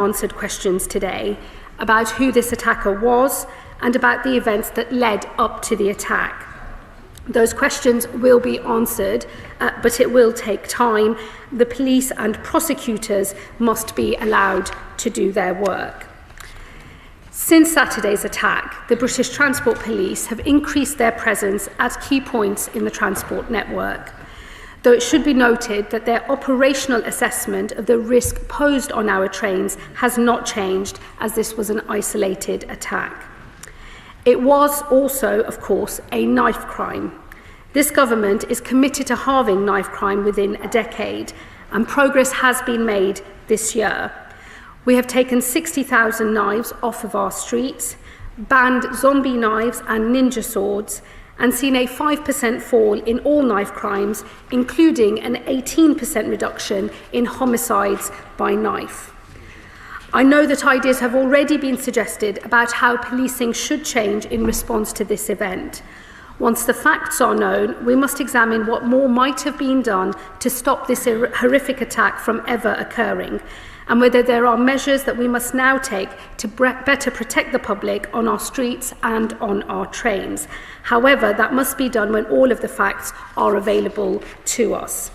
answered questions today about who this attacker was and about the events that led up to the attack. Those questions will be answered, but it will take time. The police and prosecutors must be allowed to do their work. Since Saturday's attack, the British Transport Police have increased their presence at key points in the transport network, though it should be noted that their operational assessment of the risk posed on our trains has not changed, as this was an isolated attack. It was also, of course, a knife crime. This government is committed to halving knife crime within a decade, and progress has been made this year. We have taken 60,000 knives off of our streets, banned zombie knives and ninja swords, and seen a 5% fall in all knife crimes, including an 18% reduction in homicides by knife. I know that ideas have already been suggested about how policing should change in response to this event. Once the facts are known, we must examine what more might have been done to stop this horrific attack from ever occurring, and whether there are measures that we must now take to better protect the public on our streets and on our trains. However, that must be done when all of the facts are available to us.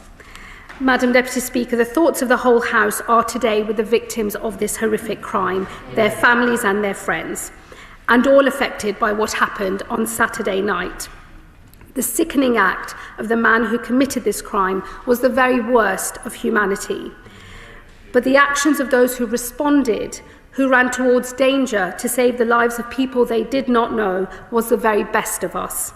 Madam Deputy Speaker, the thoughts of the whole House are today with the victims of this horrific crime, their families and their friends, and all affected by what happened on Saturday night. The sickening act of the man who committed this crime was the very worst of humanity. But the actions of those who responded, who ran towards danger to save the lives of people they did not know, was the very best of us.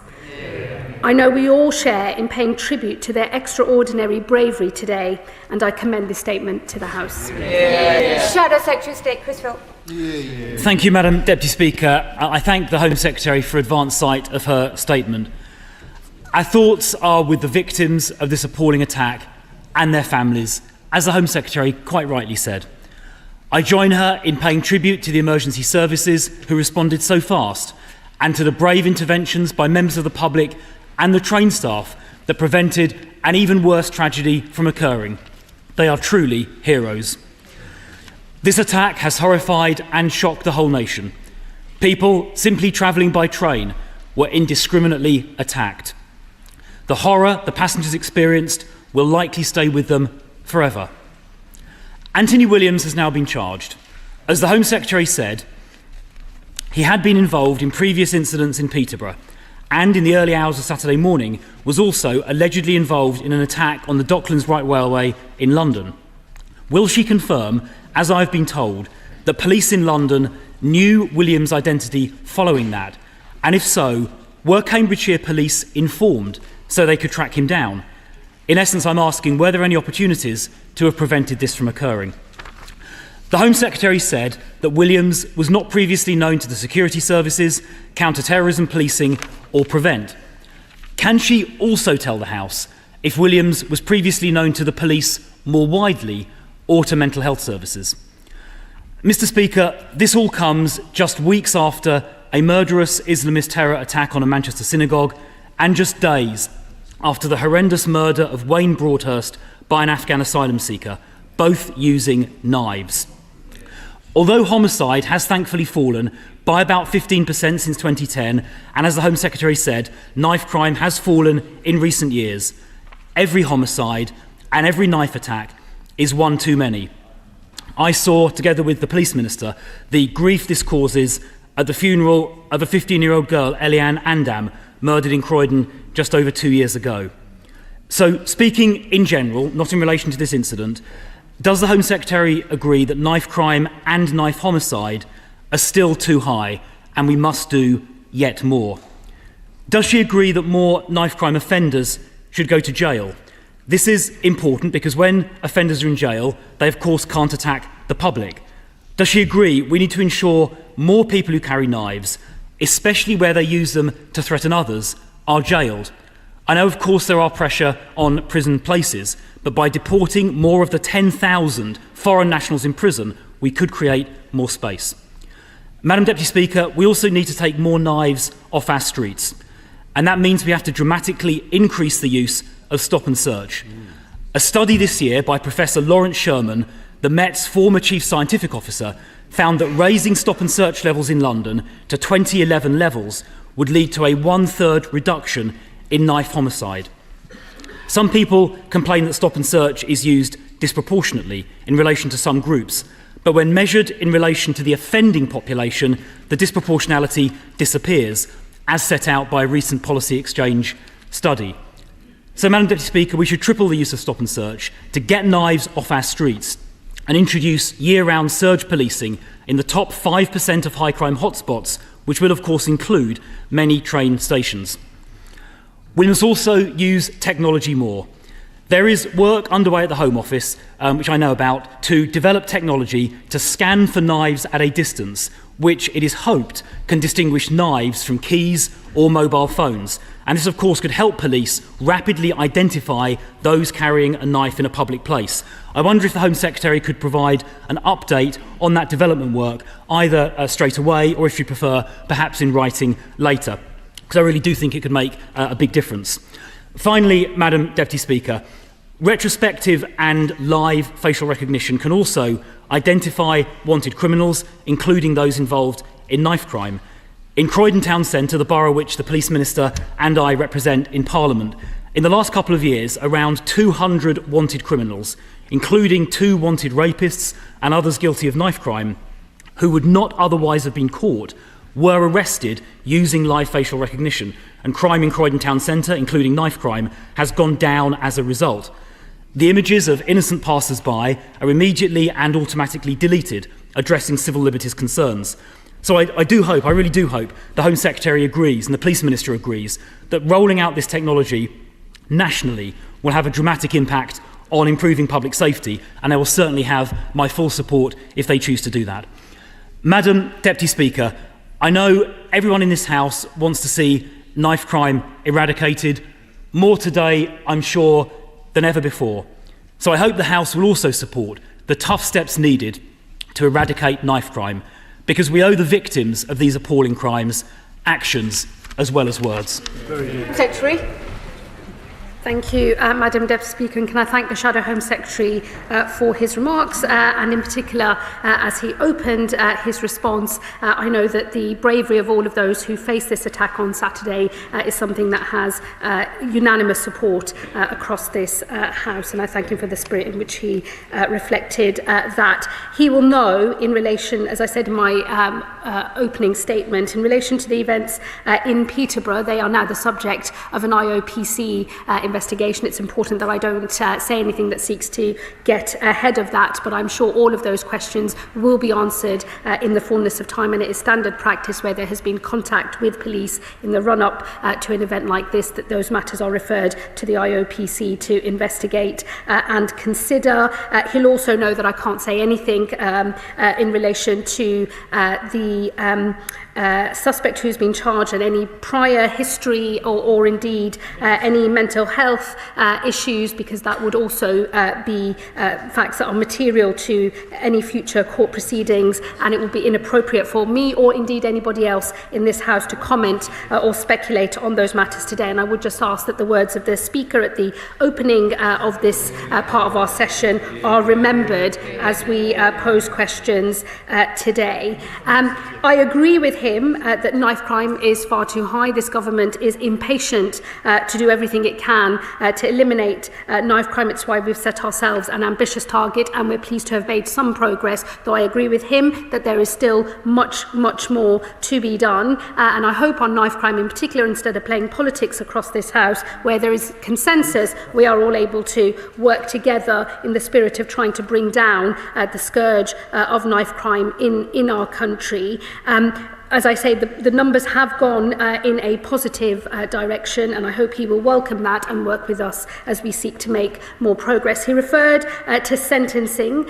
I know we all share in paying tribute to their extraordinary bravery today, and I commend this statement to the House. Shadow Secretary of State Chris Philp. Thank you, Madam Deputy Speaker. I thank the Home Secretary for advance sight of her statement. Our thoughts are with the victims of this appalling attack and their families, as the Home Secretary quite rightly said. I join her in paying tribute to the emergency services who responded so fast, and to the brave interventions by members of the public and the train staff that prevented an even worse tragedy from occurring. They are truly heroes. This attack has horrified and shocked the whole nation. People simply travelling by train were indiscriminately attacked. The horror the passengers experienced will likely stay with them forever. Anthony Williams has now been charged. As the Home Secretary said, he had been involved in previous incidents in Peterborough, and in the early hours of Saturday morning was also allegedly involved in an attack on the Docklands Right Railway in London. Will she confirm, as I've been told, that police in London knew Williams' identity following that? And if so, were Cambridgeshire police informed so they could track him down? In essence, I'm asking, were there any opportunities to have prevented this from occurring? The Home Secretary said that Williams was not previously known to the security services, counter-terrorism policing or Prevent. Can she also tell the House if Williams was previously known to the police more widely or to mental health services? Mr. Speaker, this all comes just weeks after a murderous Islamist terror attack on a Manchester synagogue and just days after the horrendous murder of Wayne Broadhurst by an Afghan asylum seeker, both using knives. Although homicide has thankfully fallen by about 15% since 2010, and as the Home Secretary said, knife crime has fallen in recent years, every homicide and every knife attack is one too many. I saw, together with the Police Minister, the grief this causes at the funeral of a 15-year-old girl, Eliane Andam, murdered in Croydon just over 2 years ago. So, speaking in general, not in relation to this incident, does the Home Secretary agree that knife crime and knife homicide are still too high and we must do yet more? Does she agree that more knife crime offenders should go to jail? This is important because when offenders are in jail, they of course can't attack the public. Does she agree we need to ensure more people who carry knives, especially where they use them to threaten others, are jailed? I know, of course, there are pressure on prison places, but by deporting more of the 10,000 foreign nationals in prison, we could create more space. Madam Deputy Speaker, we also need to take more knives off our streets, and that means we have to dramatically increase the use of stop and search. A study this year by Professor Lawrence Sherman the Met's former chief scientific officer found that raising stop and search levels in London to 2011 levels would lead to a 1/3 reduction in knife homicide. Some people complain that stop and search is used disproportionately in relation to some groups, but when measured in relation to the offending population, the disproportionality disappears, as set out by a recent policy exchange study. So, Madam Deputy Speaker, we should triple the use of stop and search to get knives off our streets and introduce year-round surge policing in the top 5% of high crime hotspots, which will of course include many train stations. We must also use technology more. There is work underway at the Home Office, which I know about, to develop technology to scan for knives at a distance, which it is hoped can distinguish knives from keys or mobile phones. And this, of course, could help police rapidly identify those carrying a knife in a public place. I wonder if the Home Secretary could provide an update on that development work, either straight away or, if you prefer, perhaps in writing later, because I really do think it could make a big difference. Finally, Madam Deputy Speaker, retrospective and live facial recognition can also identify wanted criminals, including those involved in knife crime. In Croydon Town Centre, the borough which the Police Minister and I represent in Parliament, in the last couple of years, around 200 wanted criminals, including 2 wanted rapists and others guilty of knife crime, who would not otherwise have been caught, were arrested using live facial recognition, and crime in Croydon Town Centre, including knife crime, has gone down as a result. The images of innocent passers-by are immediately and automatically deleted, addressing civil liberties concerns. So I really do hope the Home Secretary agrees and the Police Minister agrees that rolling out this technology nationally will have a dramatic impact on improving public safety, and they will certainly have my full support if they choose to do that. Madam Deputy Speaker, I know everyone in this House wants to see knife crime eradicated, more today, I'm sure, than ever before. So I hope the House will also support the tough steps needed to eradicate knife crime, because we owe the victims of these appalling crimes actions as well as words. Secretary. Thank you, Madam Deputy Speaker, and can I thank the Shadow Home Secretary for his remarks, and in particular, as he opened his response, I know that the bravery of all of those who faced this attack on Saturday is something that has unanimous support across this House, and I thank him for the spirit in which he reflected that. He will know, in relation, as I said in my opening statement, in relation to the events in Peterborough, they are now the subject of an IOPC investigation. It's important that I don't say anything that seeks to get ahead of that, but I'm sure all of those questions will be answered in the fullness of time, and it is standard practice where there has been contact with police in the run-up to an event like this that those matters are referred to the IOPC to investigate and consider. He'll also know that I can't say anything in relation to the suspect who's been charged and any prior history or indeed any mental health issues, because that would also be facts that are material to any future court proceedings, and it would be inappropriate for me or indeed anybody else in this House to comment or speculate on those matters today. And I would just ask that the words of the Speaker at the opening of this part of our session are remembered as we pose questions today. I agree with him that knife crime is far too high. This government is impatient to do everything it can to eliminate knife crime. It's why we've set ourselves an ambitious target, and we're pleased to have made some progress, though I agree with him that there is still much more to be done. And I hope on knife crime in particular, instead of playing politics across this House, where there is consensus, we are all able to work together in the spirit of trying to bring down the scourge of knife crime in our country. As I say, the numbers have gone in a positive direction, and I hope he will welcome that and work with us as we seek to make more progress. He referred to sentencing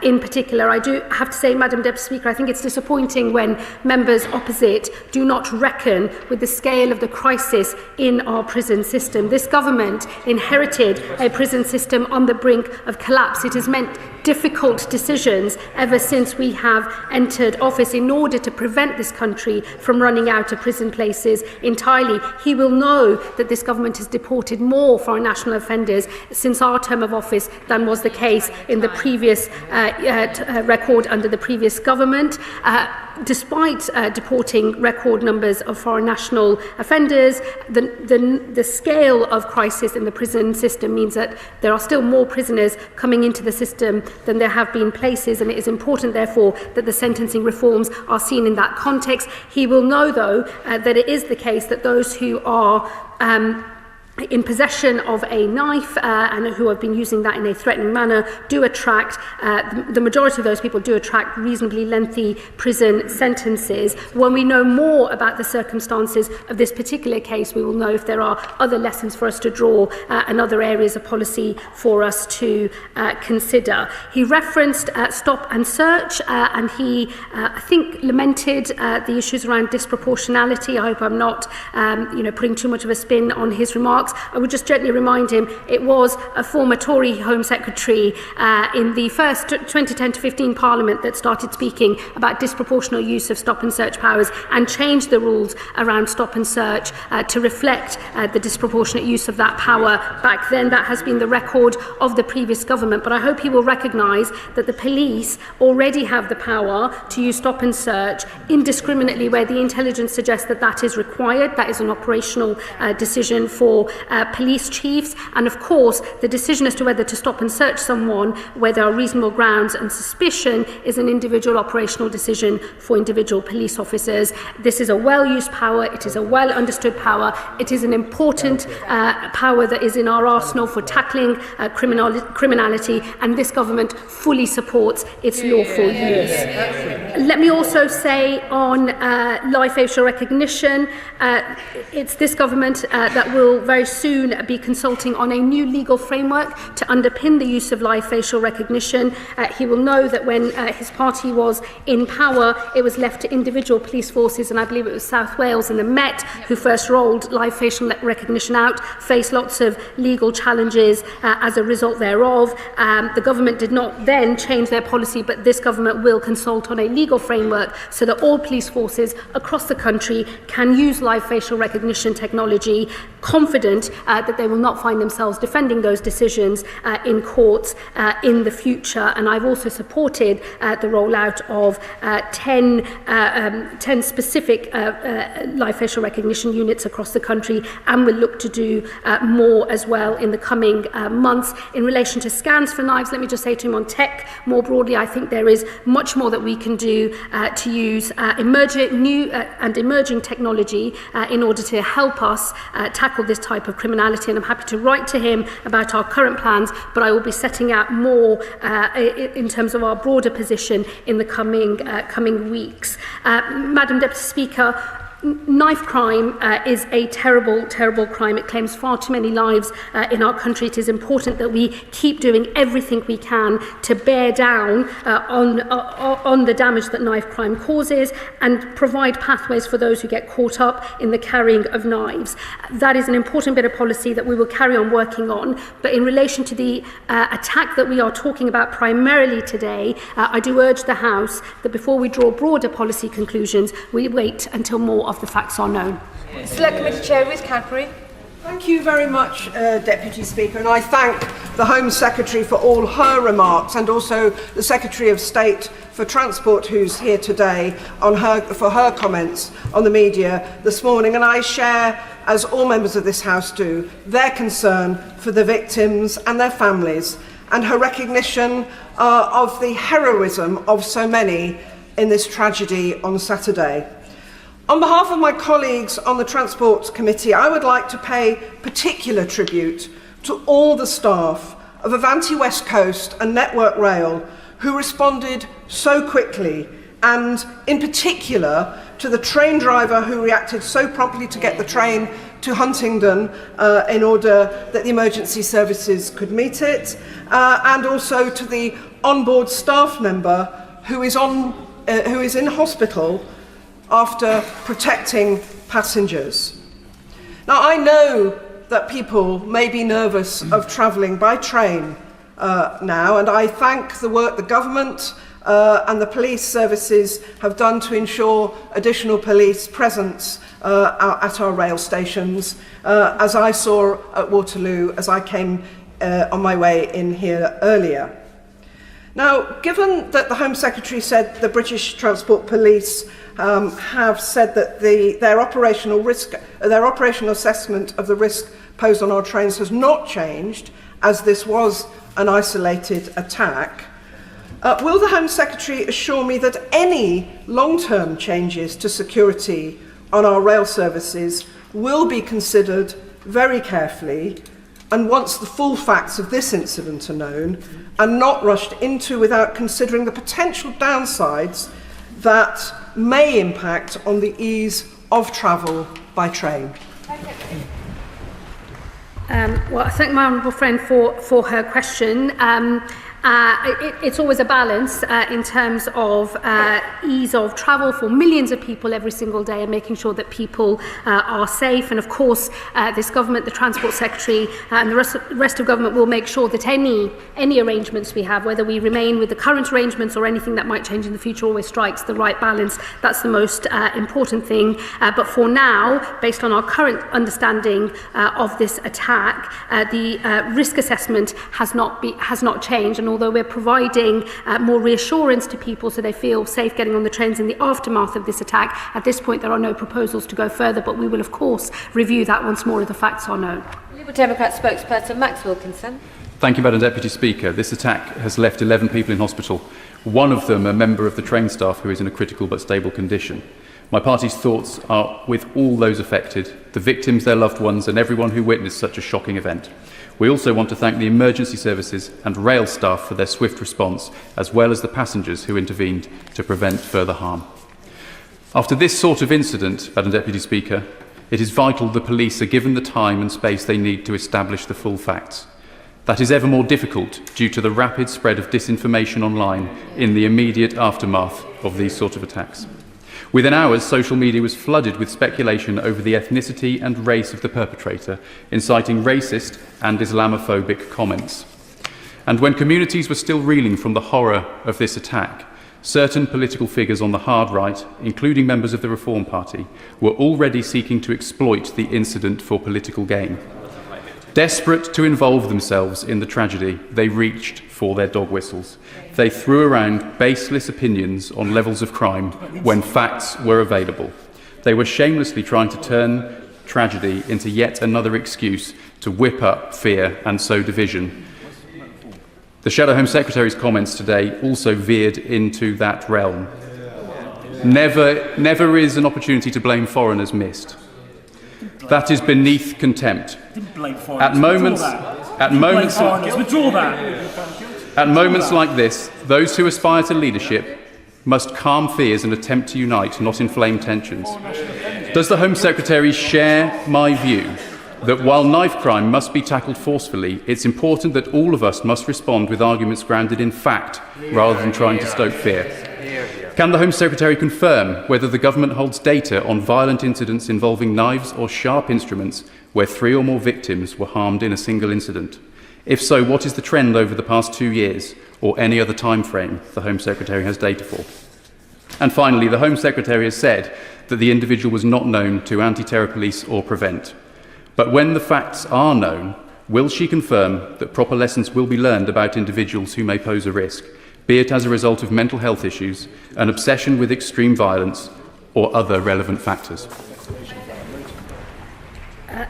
in particular. I do have to say, Madam Deputy Speaker, I think it's disappointing when members opposite do not reckon with the scale of the crisis in our prison system. This government inherited a prison system on the brink of collapse. It has meant difficult decisions ever since we have entered office in order to prevent this country from running out of prison places entirely. He will know that this government has deported more foreign national offenders since our term of office than was the case in the previous record under the previous government. Despite deporting record numbers of foreign national offenders, the scale of crisis in the prison system means that there are still more prisoners coming into the system than there have been places, and it is important, therefore, that the sentencing reforms are seen in that context. He will know, though, that it is the case that those who are in possession of a knife and who have been using that in a threatening manner do attract, the majority of those people do attract reasonably lengthy prison sentences. When we know more about the circumstances of this particular case, we will know if there are other lessons for us to draw and other areas of policy for us to consider. He referenced stop and search and he, I think, lamented the issues around disproportionality. I hope I'm not putting too much of a spin on his remarks. I would just gently remind him it was a former Tory Home Secretary in the first 2010 to 15 Parliament that started speaking about disproportionate use of stop and search powers and changed the rules around stop and search to reflect the disproportionate use of that power back then. That has been the record of the previous government, but I hope he will recognise that the police already have the power to use stop and search indiscriminately where the intelligence suggests that that is required. That is an operational decision for police chiefs, and of course the decision as to whether to stop and search someone where there are reasonable grounds and suspicion is an individual operational decision for individual police officers. This is a well-used power, it is a well-understood power, it is an important power that is in our arsenal for tackling criminality, and this government fully supports its lawful use. Let me also say on live facial recognition, it's this government that will very soon be consulting on a new legal framework to underpin the use of live facial recognition. He will know that when his party was in power, it was left to individual police forces, and I believe it was South Wales and the Met who first rolled live facial recognition out, faced lots of legal challenges as a result thereof. The government did not then change their policy, but this government will consult on a legal framework so that all police forces across the country can use live facial recognition technology, confident that they will not find themselves defending those decisions in courts in the future. And I've also supported the rollout of 10 specific live facial recognition units across the country, and will look to do more as well in the coming months. In relation to scans for knives, let me just say to him on tech more broadly, I think there is much more that we can do to use emerging technology in order to help us tackle this type of criminality, and I'm happy to write to him about our current plans, but I will be setting out more in terms of our broader position in the coming weeks. Madam Deputy Speaker, knife crime is a terrible, terrible crime. It claims far too many lives in our country. It is important that we keep doing everything we can to bear down on the damage that knife crime causes and provide pathways for those who get caught up in the carrying of knives. That is an important bit of policy that we will carry on working on. But in relation to the attack that we are talking about primarily today, I do urge the House that before we draw broader policy conclusions, we wait until more of the facts are known. Select Committee Chair Ruth Cadbury. Thank you very much, Deputy Speaker, and I thank the Home Secretary for all her remarks, and also the Secretary of State for Transport, who's here today, for her comments on the media this morning. And I share, as all members of this House do, their concern for the victims and their families, and her recognition of the heroism of so many in this tragedy on Saturday. On behalf of my colleagues on the Transport Committee, I would like to pay particular tribute to all the staff of Avanti West Coast and Network Rail who responded so quickly, and in particular to the train driver who reacted so promptly to get the train to Huntingdon in order that the emergency services could meet it, and also to the onboard staff member who is in hospital after protecting passengers. Now, I know that people may be nervous of travelling by train now, and I thank the work the government and the police services have done to ensure additional police presence at our rail stations, as I saw at Waterloo as I came on my way in here earlier. Now, given that the Home Secretary said the British Transport Police have said that their operational assessment of the risk posed on our trains has not changed, as this was an isolated attack, will the Home Secretary assure me that any long-term changes to security on our rail services will be considered very carefully, and once the full facts of this incident are known, and not rushed into without considering the potential downsides that may impact on the ease of travel by train? Well, I thank my honourable friend for her question. It's always a balance in terms of ease of travel for millions of people every single day, and making sure that people are safe. And of course, this government, the Transport Secretary and the rest of government will make sure that any arrangements we have, whether we remain with the current arrangements or anything that might change in the future, always strikes the right balance. That's the most important thing. But for now, based on our current understanding of this attack, the risk assessment has not changed. And although we're providing more reassurance to people so they feel safe getting on the trains in the aftermath of this attack, at this point there are no proposals to go further, but we will of course review that once more of the facts are known. Liberal Democrat spokesperson Max Wilkinson. Thank you, Madam Deputy Speaker. This attack has left 11 people in hospital, one of them a member of the train staff who is in a critical but stable condition. My party's thoughts are with all those affected, the victims, their loved ones, and everyone who witnessed such a shocking event. We also want to thank the emergency services and rail staff for their swift response, as well as the passengers who intervened to prevent further harm. After this sort of incident, Madam Deputy Speaker, it is vital the police are given the time and space they need to establish the full facts. That is ever more difficult due to the rapid spread of disinformation online in the immediate aftermath of these sort of attacks. Within hours, social media was flooded with speculation over the ethnicity and race of the perpetrator, inciting racist and Islamophobic comments. And when communities were still reeling from the horror of this attack, certain political figures on the hard right, including members of the Reform Party, were already seeking to exploit the incident for political gain. Desperate to involve themselves in the tragedy, they reached for their dog whistles. They threw around baseless opinions on levels of crime when facts were available. They were shamelessly trying to turn tragedy into yet another excuse to whip up fear and sow division. The Shadow Home Secretary's comments today also veered into that realm. Never is an opportunity to blame foreigners missed. That is beneath contempt. At moments like this, those who aspire to leadership must calm fears and attempt to unite, not inflame tensions. Does the Home Secretary share my view that while knife crime must be tackled forcefully, it's important that all of us must respond with arguments grounded in fact rather than trying to stoke fear? Can the Home Secretary confirm whether the government holds data on violent incidents involving knives or sharp instruments where 3 or more victims were harmed in a single incident? If so, what is the trend over the past 2 years or any other time frame the Home Secretary has data for? And finally, the Home Secretary has said that the individual was not known to anti-terror police or Prevent. But when the facts are known, will she confirm that proper lessons will be learned about individuals who may pose a risk, be it as a result of mental health issues, an obsession with extreme violence, or other relevant factors?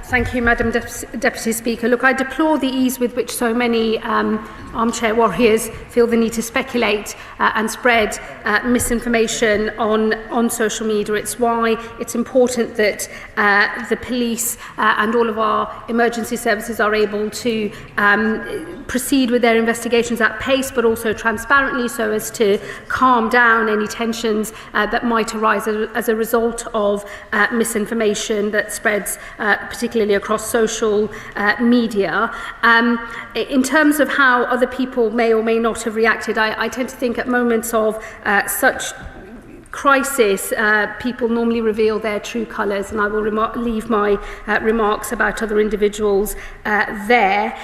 Thank you, Madam Deputy Speaker. Look, I deplore the ease with which so many armchair warriors feel the need to speculate and spread misinformation on social media. It's why it's important that the police and all of our emergency services are able to proceed with their investigations at pace, but also transparently, so as to calm down any tensions that might arise as a result of misinformation that spreads particularly across social media. In terms of how other people may or may not have reacted, I tend to think at moments of such crisis, people normally reveal their true colours, and I will leave my remarks about other individuals there.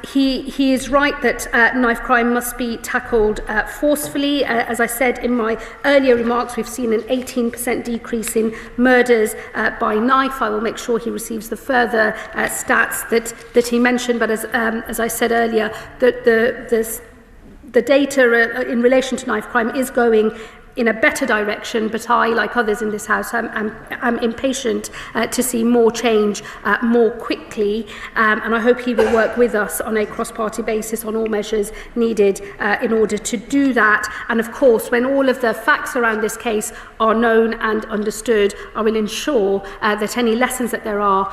He is right that knife crime must be tackled forcefully. As I said in my earlier remarks, we've seen an 18% decrease in murders by knife. I will make sure he receives the further stats that he mentioned, but as I said earlier, the data in relation to knife crime is going in a better direction, but I, like others in this House, I'm impatient to see more change more quickly, and I hope he will work with us on a cross-party basis on all measures needed in order to do that. And of course, when all of the facts around this case are known and understood, I will ensure that any lessons that there are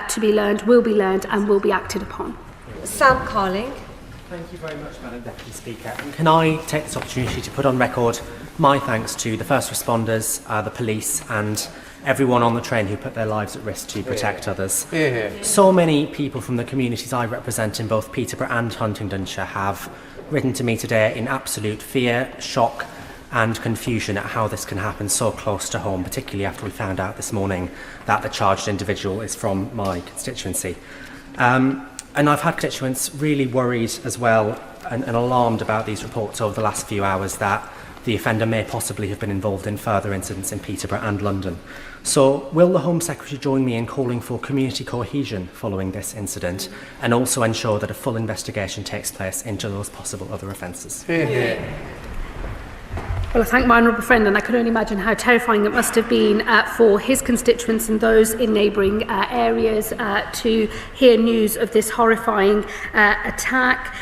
to be learned will be learned and will be acted upon. Sam Carling. Thank you very much, Madam Deputy Speaker. And can I take this opportunity to put on record my thanks to the first responders, the police, and everyone on the train who put their lives at risk to protect others. So many people from the communities I represent in both Peterborough and Huntingdonshire have written to me today in absolute fear, shock, and confusion at how this can happen so close to home, particularly after we found out this morning that the charged individual is from my constituency. And I've had constituents really worried as well and alarmed about these reports over the last few hours that the offender may possibly have been involved in further incidents in Peterborough and London. So will the Home Secretary join me in calling for community cohesion following this incident and also ensure that a full investigation takes place into those possible other offences? Well, I thank my honourable friend, and I can only imagine how terrifying it must have been for his constituents and those in neighbouring areas to hear news of this horrifying attack.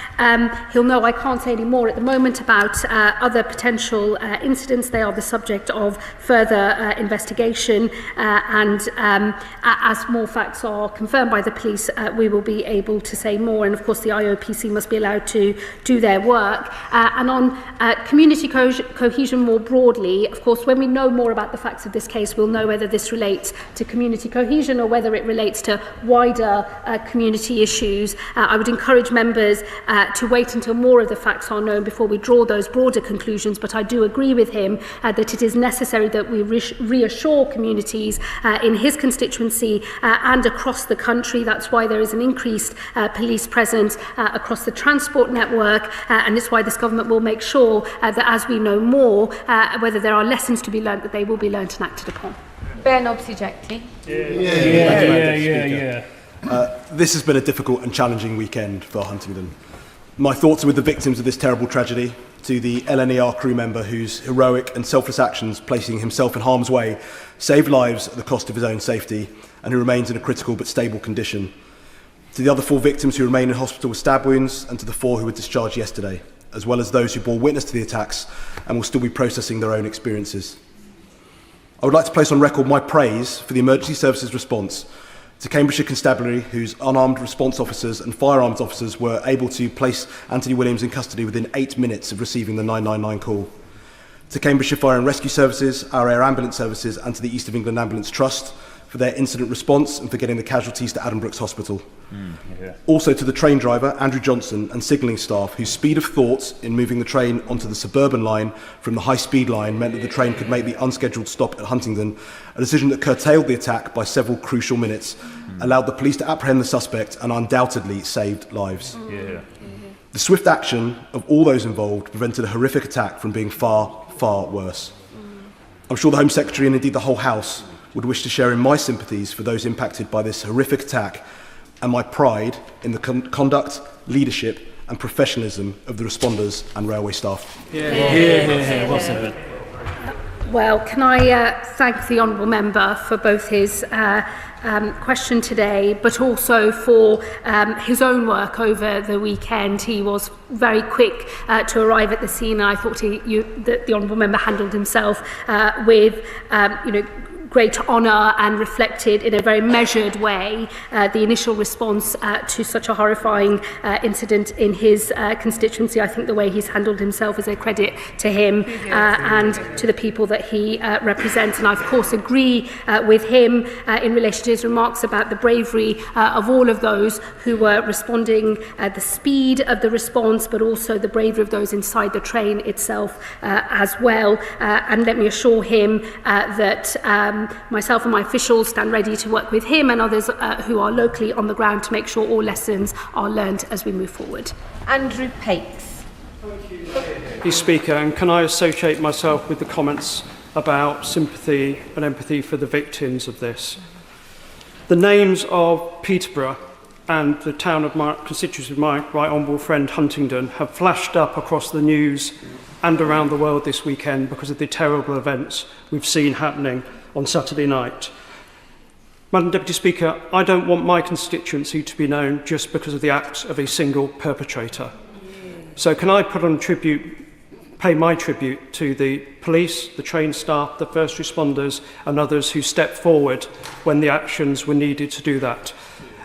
He'll know I can't say any more at the moment about other potential incidents. They are the subject of further investigation, and as more facts are confirmed by the police, we will be able to say more. And of course, the IOPC must be allowed to do their work. And on community cohesion more broadly, of course, when we know more about the facts of this case, we'll know whether this relates to community cohesion or whether it relates to wider community issues. I would encourage members to wait until more of the facts are known before we draw those broader conclusions, but I do agree with him that it is necessary that we reassure communities in his constituency and across the country. That's why there is an increased police presence across the transport network, and it's why this government will make sure that as we know more, whether there are lessons to be learnt, that they will be learnt and acted upon. Ben Obsijekti. This has been a difficult and challenging weekend for Huntingdon. My thoughts are with the victims of this terrible tragedy, to the LNER crew member whose heroic and selfless actions, placing himself in harm's way, saved lives at the cost of his own safety, and who remains in a critical but stable condition. To the other 4 victims who remain in hospital with stab wounds, and to the 4 who were discharged yesterday, as well as those who bore witness to the attacks and will still be processing their own experiences. I would like to place on record my praise for the emergency services response to Cambridgeshire Constabulary, whose unarmed response officers and firearms officers were able to place Anthony Williams in custody within 8 minutes of receiving the 999 call. To Cambridgeshire Fire and Rescue Services, our Air Ambulance Services, and to the East of England Ambulance Trust for their incident response and for getting the casualties to Addenbrooke's Hospital. Also to the train driver, Andrew Johnson, and signalling staff, whose speed of thought in moving the train onto the suburban line from the high-speed line meant that the train could make the unscheduled stop at Huntingdon, a decision that curtailed the attack by several crucial minutes, allowed the police to apprehend the suspect, and undoubtedly saved lives. The swift action of all those involved prevented a horrific attack from being far, far worse. I'm sure the Home Secretary and indeed the whole House would wish to share in my sympathies for those impacted by this horrific attack and my pride in the conduct, leadership and professionalism of the responders and railway staff. Well said. Well, can I thank the Honourable Member for both his question today, but also for his own work over the weekend. He was very quick to arrive at the scene, and I thought that the Honourable Member handled himself with great honour and reflected in a very measured way the initial response to such a horrifying incident in his constituency. I think the way he's handled himself is a credit to him and to the people that he represents. And I, of course, agree with him in relation to his remarks about the bravery of all of those who were responding, the speed of the response, but also the bravery of those inside the train itself as well. And let me assure him that myself and my officials stand ready to work with him and others who are locally on the ground to make sure all lessons are learned as we move forward. Andrew Pakes. Thank you, Speaker. And can I associate myself with the comments about sympathy and empathy for the victims of this? The names of Peterborough and the town of my constituency of my right honourable friend Huntingdon have flashed up across the news and around the world this weekend because of the terrible events we've seen happening on Saturday night. Madam Deputy Speaker, I don't want my constituency to be known just because of the acts of a single perpetrator. So can I pay my tribute to the police, the train staff, the first responders and others who stepped forward when the actions were needed to do that.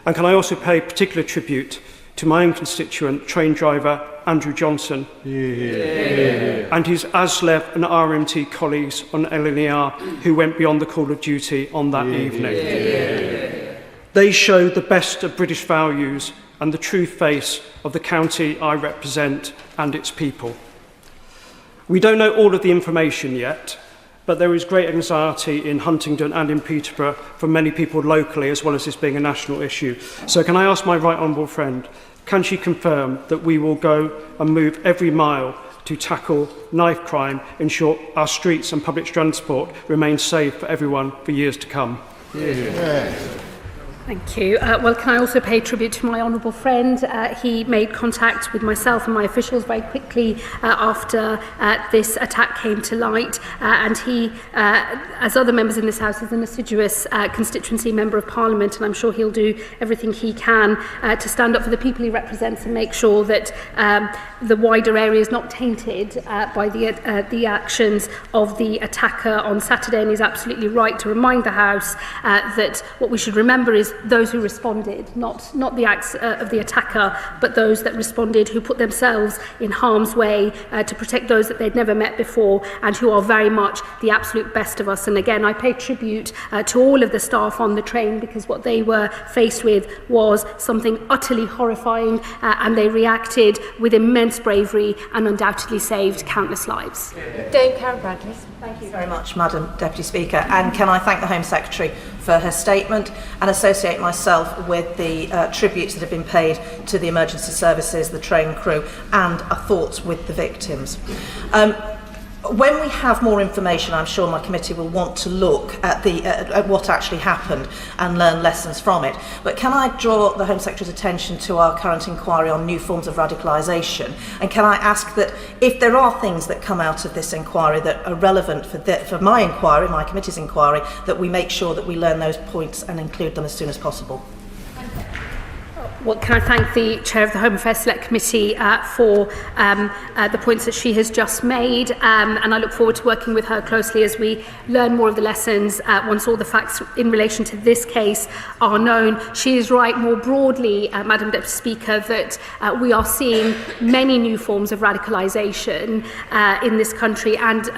And can I also pay particular tribute to my own constituent, train driver Andrew Johnson, and his ASLEV and RMT colleagues on LNER who went beyond the call of duty on that evening. They show the best of British values and the true face of the county I represent and its people. We don't know all of the information yet, but there is great anxiety in Huntingdon and in Peterborough from many people locally, as well as this being a national issue. So can I ask my right honourable friend, can she confirm that we will go and move every mile to tackle knife crime, ensure our streets and public transport remain safe for everyone for years to come? Thank you. Well, can I also pay tribute to my honourable friend? He made contact with myself and my officials very quickly after this attack came to light. And he, as other members in this House, is an assiduous constituency member of Parliament, and I'm sure he'll do everything he can to stand up for the people he represents and make sure that the wider area is not tainted by the actions of the attacker on Saturday. And he's absolutely right to remind the House that what we should remember is those who responded, not the acts of the attacker, but those that responded who put themselves in harm's way to protect those that they'd never met before and who are very much the absolute best of us. And again, I pay tribute to all of the staff on the train because what they were faced with was something utterly horrifying and they reacted with immense bravery and undoubtedly saved countless lives. Dame Karen Bradley. Thank you very much, Madam Deputy Speaker. And can I thank the Home Secretary for her statement and associate myself with the tributes that have been paid to the emergency services, the train crew, and our thoughts with the victims. When we have more information, I'm sure my committee will want to look at what actually happened and learn lessons from it. But can I draw the Home Secretary's attention to our current inquiry on new forms of radicalisation? And can I ask that if there are things that come out of this inquiry that are relevant for my inquiry, my committee's inquiry, that we make sure that we learn those points and include them as soon as possible? Well, can I thank the Chair of the Home Affairs Select Committee for the points that she has just made, and I look forward to working with her closely as we learn more of the lessons once all the facts in relation to this case are known. She is right more broadly, Madam Deputy Speaker, that we are seeing many new forms of radicalisation in this country and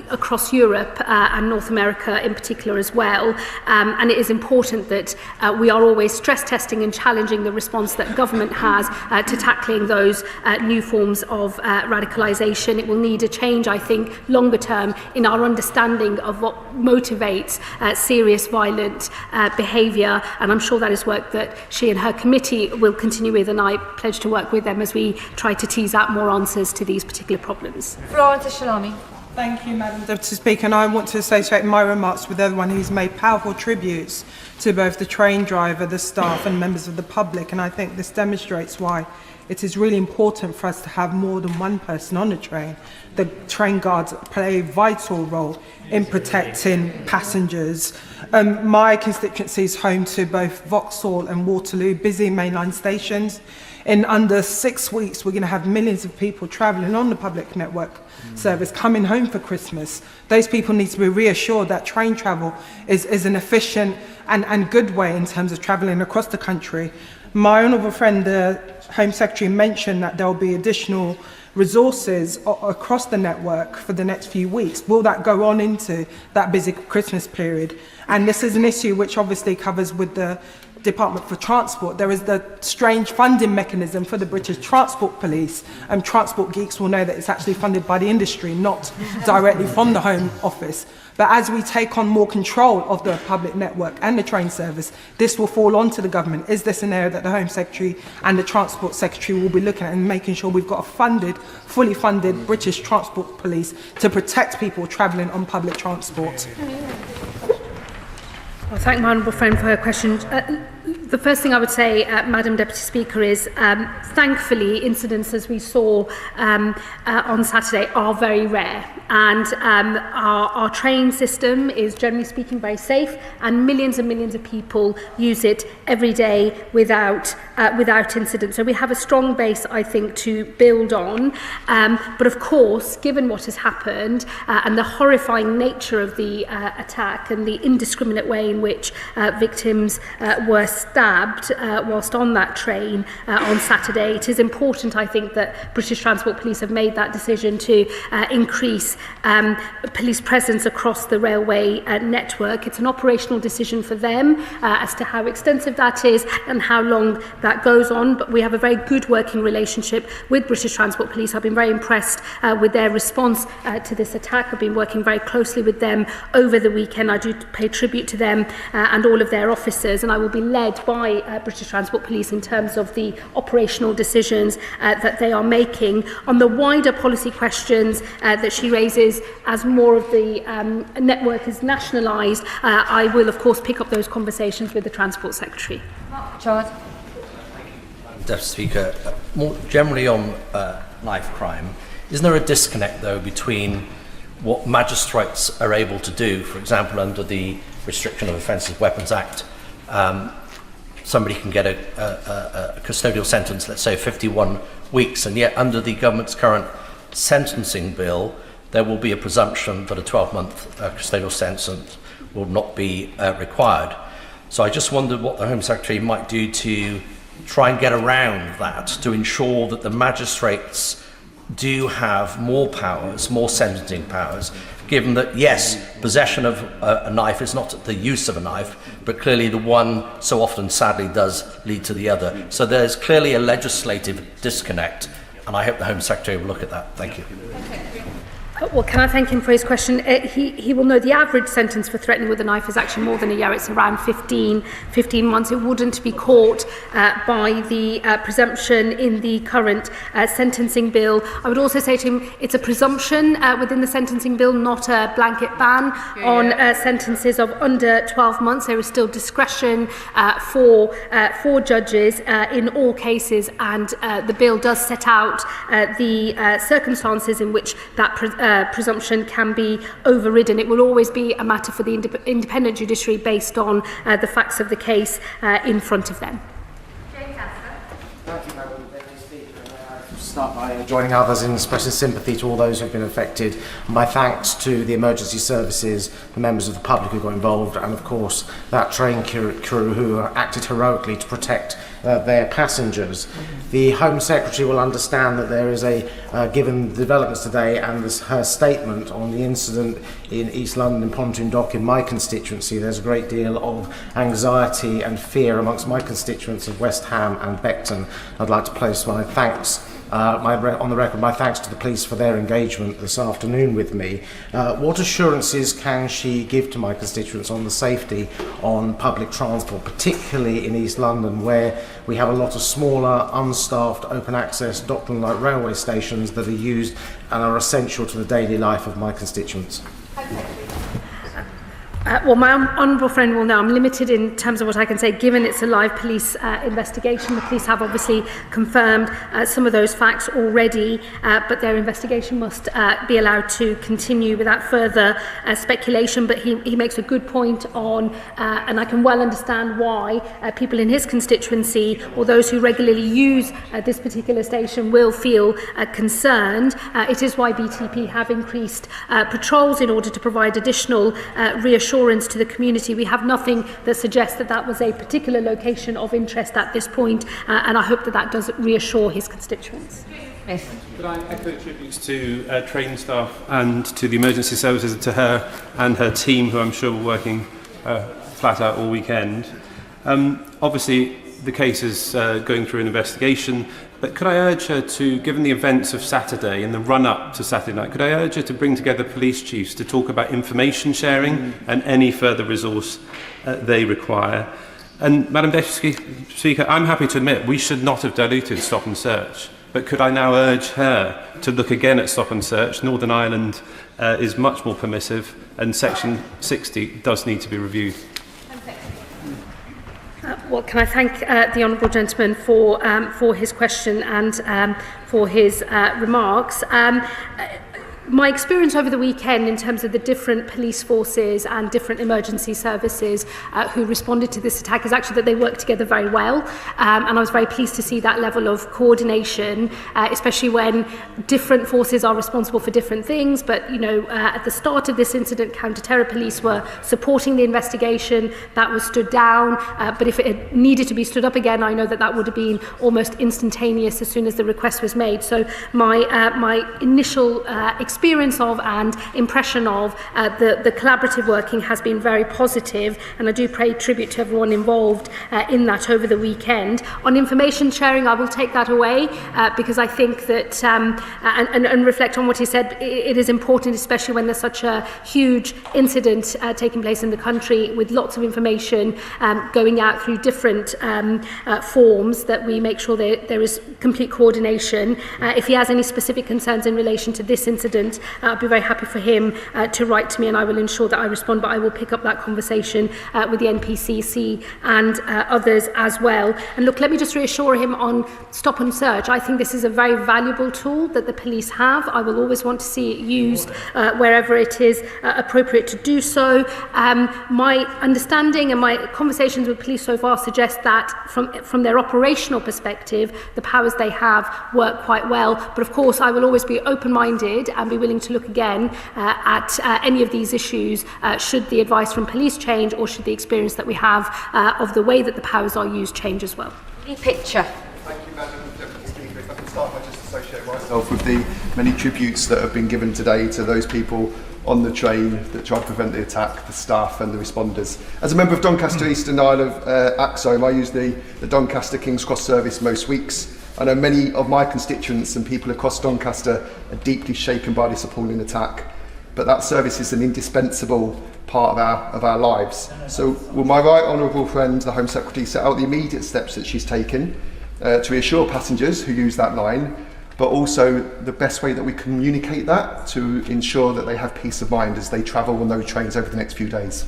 across Europe and North America in particular as well, and it is important that we are always stress testing and challenging the response that government has to tackling those new forms of radicalisation. It will need a change, I think, longer term in our understanding of what motivates serious violent behaviour, and I'm sure that is work that she and her committee will continue with, and I pledge to work with them as we try to tease out more answers to these particular problems. Florence Shalami. Thank you, Madam Deputy Speaker, and I want to associate my remarks with everyone who's made powerful tributes to both the train driver, the staff and members of the public, and I think this demonstrates why it is really important for us to have more than one person on the train. The train guards play a vital role in protecting passengers. My constituency is home to both Vauxhall and Waterloo, busy mainline stations. In under 6 weeks, we're going to have millions of people travelling on the public network service, coming home for Christmas. Those people need to be reassured that train travel is an efficient and good way in terms of travelling across the country. My honourable friend, the Home Secretary, mentioned that there will be additional resources across the network for the next few weeks. Will that go on into that busy Christmas period? And this is an issue which obviously covers with the Department for Transport. There is the strange funding mechanism for the British Transport Police. Transport geeks will know that it's actually funded by the industry, not directly from the Home Office. But as we take on more control of the public network and the train service, this will fall onto the government. Is this an area that the Home Secretary and the Transport Secretary will be looking at and making sure we've got a funded, fully funded British Transport Police to protect people travelling on public transport? Well, thank my honourable friend for her question. The first thing I would say, Madam Deputy Speaker, is thankfully incidents as we saw on Saturday are very rare, and our train system is generally speaking very safe, and millions of people use it every day without incident. So we have a strong base, I think, to build on. But of course, given what has happened and the horrifying nature of the attack and the indiscriminate way in which victims were stabbed whilst on that train on Saturday, it is important, I think, that British Transport Police have made that decision to increase police presence across the railway network. It's an operational decision for them as to how extensive that is and how long that goes on, but we have a very good working relationship with British Transport Police. I've been very impressed with their response to this attack. I've been working very closely with them over the weekend. I do pay tribute to them and all of their officers, and I will be led by British Transport Police in terms of the operational decisions that they are making. On the wider policy questions that she raises, as more of the network is nationalised, I will of course pick up those conversations with the Transport Secretary. Chard. Deputy Speaker, more generally on knife crime, isn't there a disconnect though between what magistrates are able to do? For example, under the Restriction of Offensive Weapons Act, somebody can get a custodial sentence, let's say 51 weeks, and yet under the government's current sentencing bill, there will be a presumption that a 12-month custodial sentence will not be required. So I just wondered what the Home Secretary might do to try and get around that, to ensure that the magistrates do have more powers, more sentencing powers, given that, yes, possession of a knife is not the use of a knife, but clearly the one so often sadly does lead to the other. So there's clearly a legislative disconnect, and I hope the Home Secretary will look at that. Thank you. Well, can I thank him for his question? He will know the average sentence for threatening with a knife is actually more than a year. It's around 15 months. It wouldn't be caught by the presumption in the current sentencing bill. I would also say to him, it's a presumption within the sentencing bill, not a blanket ban on sentences of under 12 months. There is still discretion for judges in all cases, and the bill does set out the circumstances in which that presumption can be overridden. It will always be a matter for the independent judiciary based on the facts of the case in front of them. Start by joining others in expressing sympathy to all those who've been affected. My thanks to the emergency services, the members of the public who got involved, and of course that train crew who acted heroically to protect their passengers. The Home Secretary will understand that there is given the developments today and her statement on the incident in East London in Pontoon Dock in my constituency, there's a great deal of anxiety and fear amongst my constituents of West Ham and Beckton. I'd like to place my thanks on the record, my thanks to the police for their engagement this afternoon with me. What assurances can she give to my constituents on the safety on public transport, particularly in East London, where we have a lot of smaller, unstaffed, open access, Dockland-like railway stations that are used and are essential to the daily life of my constituents? Well, my honourable friend will know I'm limited in terms of what I can say, given it's a live police investigation. The police have obviously confirmed some of those facts already, but their investigation must be allowed to continue without further speculation. But he makes a good point on, and I can well understand why people in his constituency or those who regularly use this particular station will feel concerned. It is why BTP have increased patrols in order to provide additional reassurance to the community. We have nothing that suggests that that was a particular location of interest at this point, and I hope that that does reassure his constituents. Could I echo tributes to train staff and to the emergency services, to her and her team, who I'm sure were working flat out all weekend. Obviously, the case is going through an investigation, but could I urge her to, given the events of Saturday and the run-up to Saturday night, could I urge her to bring together police chiefs to talk about information sharing and any further resource they require? And Madam Deputy Speaker, I'm happy to admit we should not have diluted stop and search, but could I now urge her to look again at stop and search? Northern Ireland is much more permissive, and Section 60 does need to be reviewed. Well, can I thank the honourable gentleman for his question and for his remarks. My experience over the weekend in terms of the different police forces and different emergency services who responded to this attack is actually that they work together very well, and I was very pleased to see that level of coordination, especially when different forces are responsible for different things. But at the start of this incident, counter-terror police were supporting the investigation. That was stood down, but if it had needed to be stood up again, I know that that would have been almost instantaneous as soon as the request was made. So my initial experience of and impression of the collaborative working has been very positive, and I do pay tribute to everyone involved in that over the weekend. On information sharing, I will take that away because I think that, and reflect on what he said, it is important, especially when there's such a huge incident taking place in the country with lots of information going out through different forms, that we make sure there is complete coordination. If he has any specific concerns in relation to this incident, I'd be very happy for him to write to me, and I will ensure that I respond, but I will pick up that conversation with the NPCC and others as well. And look, let me just reassure him on stop and search. I think this is a very valuable tool that the police have. I will always want to see it used wherever it is appropriate to do so. My understanding and my conversations with police so far suggest that from their operational perspective, the powers they have work quite well. But of course, I will always be open-minded and be willing to look again at any of these issues should the advice from police change, or should the experience that we have of the way that the powers are used change as well. Picture. Thank you, Madam Deputy Speaker. If I can start by just associating myself with the many tributes that have been given today to those people on the train that tried to prevent the attack, the staff and the responders. As a member of Doncaster East and Isle of Axome, I use the Doncaster King's Cross service most weeks. I know many of my constituents and people across Doncaster are deeply shaken by this appalling attack, but that service is an indispensable part of our lives. So will my right honourable friend, the Home Secretary, set out the immediate steps that she's taken to reassure passengers who use that line, but also the best way that we communicate that to ensure that they have peace of mind as they travel on those trains over the next few days?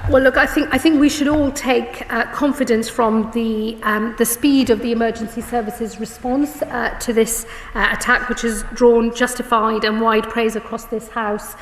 Well, look, I think we should all take confidence from the speed of the emergency services response to this attack, which has drawn justified and wide praise across this House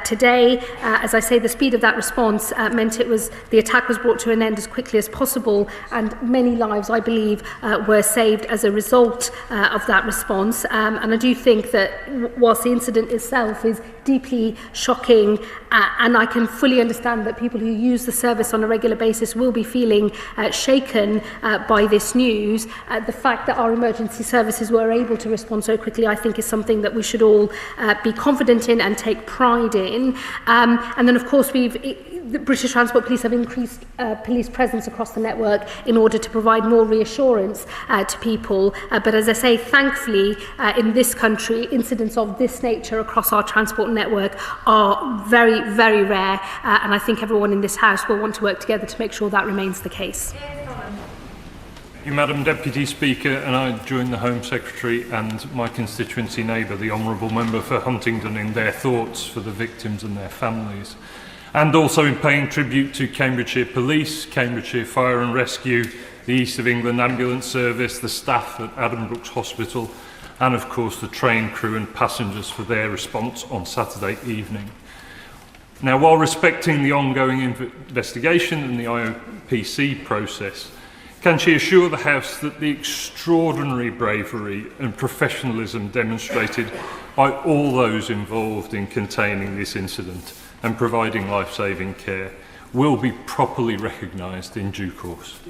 today. As I say, the speed of that response meant the attack was brought to an end as quickly as possible, and many lives, I believe, were saved as a result of that response. And I do think that whilst the incident itself is deeply shocking, and I can fully understand that people who use the service on a regular basis will be feeling shaken by this news, the fact that our emergency services were able to respond so quickly, I think, is something that we should all be confident in and take pride in. And then, of course, the British Transport Police have increased police presence across the network in order to provide more reassurance to people. But as I say, thankfully, in this country, incidents of this nature across our transport network are very, very rare. And I think everyone in this House will want to work together to make sure that remains the case. you, Madam Deputy Speaker, and I join the Home Secretary and my constituency neighbour, the Honourable Member for Huntingdon, in their thoughts for the victims and their families, and also in paying tribute to Cambridgeshire Police, Cambridgeshire Fire and Rescue, the East of England Ambulance Service, the staff at Addenbrooke's Hospital, and of course the train crew and passengers for their response on Saturday evening. Now, while respecting the ongoing investigation and the IOPC process, can she assure the House that the extraordinary bravery and professionalism demonstrated by all those involved in containing this incident and providing life-saving care will be properly recognised in due course?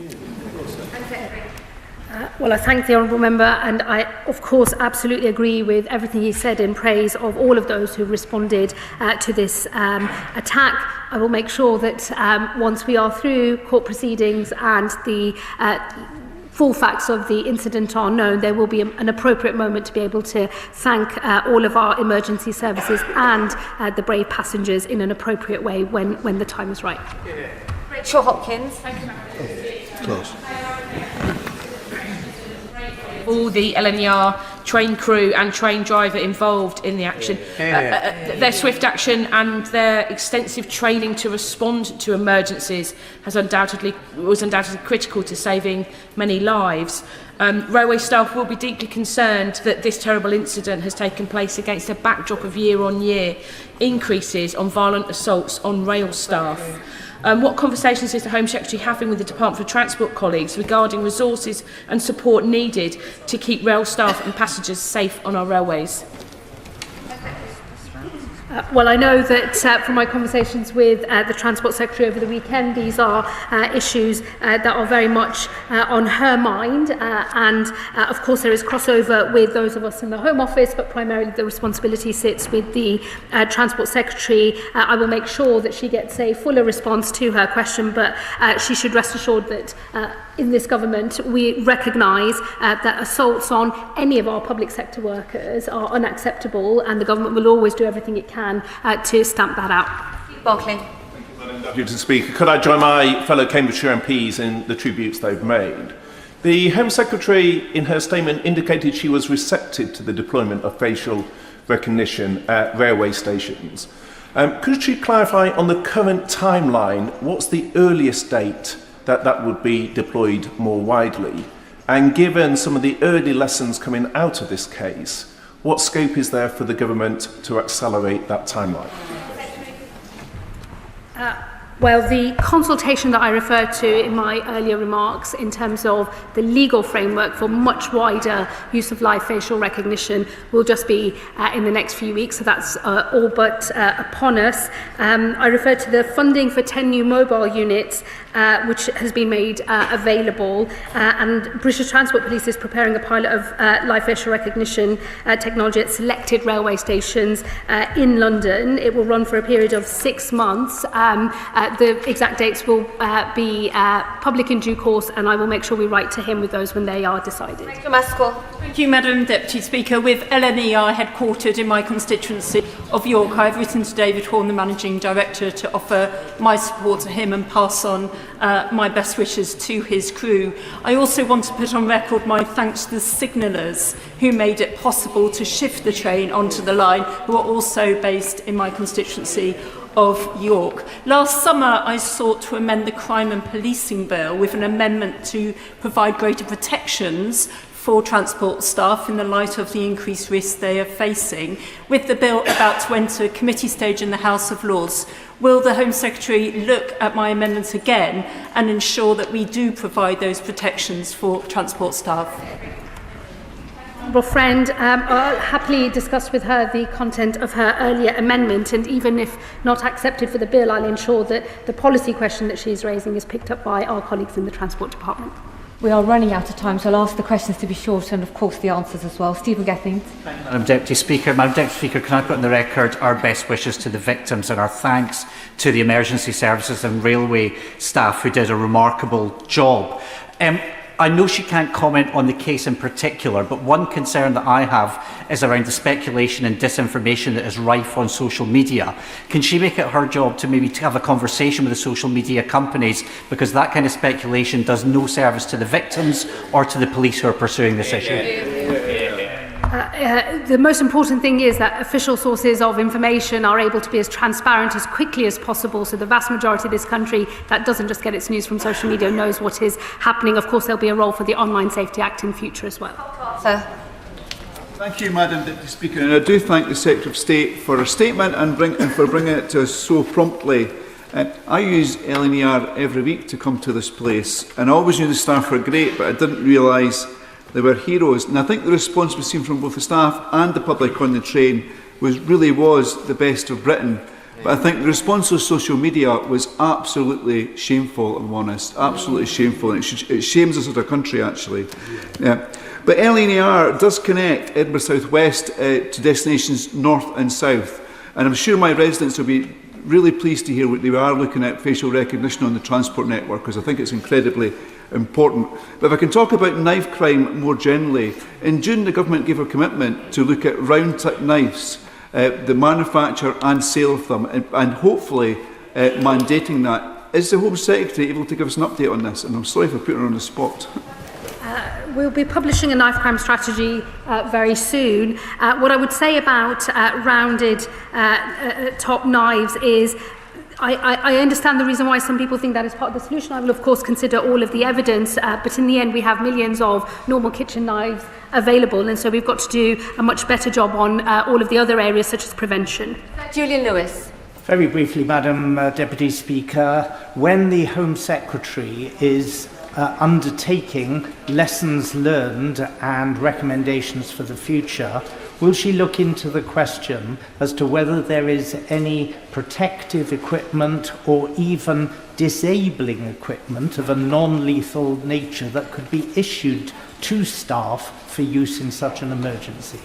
Well, I thank the Honourable Member, and I, of course, absolutely agree with everything he said in praise of all of those who responded to this attack. I will make sure that once we are through court proceedings and the full facts of the incident are known, there will be an appropriate moment to be able to thank all of our emergency services and the brave passengers in an appropriate way when the time is right. Rachel Hopkins. Thank you. Close. All the LNER train crew and train driver involved in the action. Their swift action and their extensive training to respond to emergencies was undoubtedly critical to saving many lives. Railway staff will be deeply concerned that this terrible incident has taken place against a backdrop of year-on-year increases on violent assaults on rail staff. What conversations is the Home Secretary having with the Department for Transport colleagues regarding resources and support needed to keep rail staff and passengers safe on our railways? Well, I know that from my conversations with the Transport Secretary over the weekend, these are issues that are very much on her mind, and of course there is crossover with those of us in the Home Office, but primarily the responsibility sits with the Transport Secretary. I will make sure that she gets a fuller response to her question, but she should rest assured that in this government we recognise that assaults on any of our public sector workers are unacceptable, and the government will always do everything it can to stamp that out. Barclay. Deputy Speaker, could I join my fellow Cambridgeshire MPs in the tributes they've made? The Home Secretary, in her statement, indicated she was receptive to the deployment of facial recognition at railway stations. Could she clarify on the current timeline, what's the earliest date that would be deployed more widely? And given some of the early lessons coming out of this case, what scope is there for the government to accelerate that timeline? Well, the consultation that I referred to in my earlier remarks in terms of the legal framework for much wider use of live facial recognition will just be in the next few weeks, so that's all but upon us. I referred to the funding for 10 new mobile units which has been made available, and British Transport Police is preparing a pilot of live facial recognition technology at selected railway stations in London. It will run for a period of 6 months. The exact dates will be public in due course, and I will make sure we write to him with those when they are decided. Thank you, Madam Deputy Speaker. With LNER headquartered in my constituency of York, I have written to David Horn, the Managing Director, to offer my support to him and pass on my best wishes to his crew. I also want to put on record my thanks to the signallers who made it possible to shift the train onto the line, who are also based in my constituency of York. Last summer, I sought to amend the Crime and Policing Bill with an amendment to provide greater protections for transport staff in the light of the increased risks they are facing. With the bill about to enter committee stage in the House of Lords, will the Home Secretary look at my amendments again and ensure that we do provide those protections for transport staff? Friend, I'll happily discuss with her the content of her earlier amendment, and even if not accepted for the bill, I'll ensure that the policy question that she's raising is picked up by our colleagues in the Transport Department. We are running out of time, so I'll ask the questions to be short and, of course, the answers as well. Stephen Gethings. Madam Deputy Speaker, can I put on the record our best wishes to the victims and our thanks to the emergency services and railway staff who did a remarkable job. I know she can't comment on the case in particular, but one concern that I have is around the speculation and disinformation that is rife on social media. Can she make it her job to maybe have a conversation with the social media companies, because that kind of speculation does no service to the victims or to the police who are pursuing this issue? The most important thing is that official sources of information are able to be as transparent as quickly as possible, so the vast majority of this country that doesn't just get its news from social media knows what is happening. Of course, there'll be a role for the Online Safety Act in future as well. Sir. Thank you, Madam Deputy Speaker, and I do thank the Secretary of State for her statement and for bringing it to us so promptly. I use LNER every week to come to this place, and I always knew the staff were great, but I didn't realise they were heroes. And I think the response we've seen from both the staff and the public on the train really was the best of Britain. But I think the response to social media was absolutely shameful, if I'm honest, absolutely shameful. And it shames us as a country, actually. Yeah. But LNER does connect Edinburgh South West to destinations north and south. And I'm sure my residents will be really pleased to hear what they are looking at facial recognition on the transport network, because I think it's incredibly important. But if I can talk about knife crime more generally, in June the government gave a commitment to look at round-tip knives, the manufacture and sale of them, and hopefully mandating that. Is the Home Secretary able to give us an update on this? And I'm sorry for putting her on the spot. We'll be publishing a knife crime strategy very soon. What I would say about rounded top knives is I understand the reason why some people think that is part of the solution. I will, of course, consider all of the evidence, but in the end, we have millions of normal kitchen knives available, and so we've got to do a much better job on all of the other areas, such as prevention. Julian Lewis. Very briefly, Madam Deputy Speaker, when the Home Secretary is undertaking lessons learned and recommendations for the future, will she look into the question as to whether there is any protective equipment or even disabling equipment of a non-lethal nature that could be issued to staff for use in such an emergency?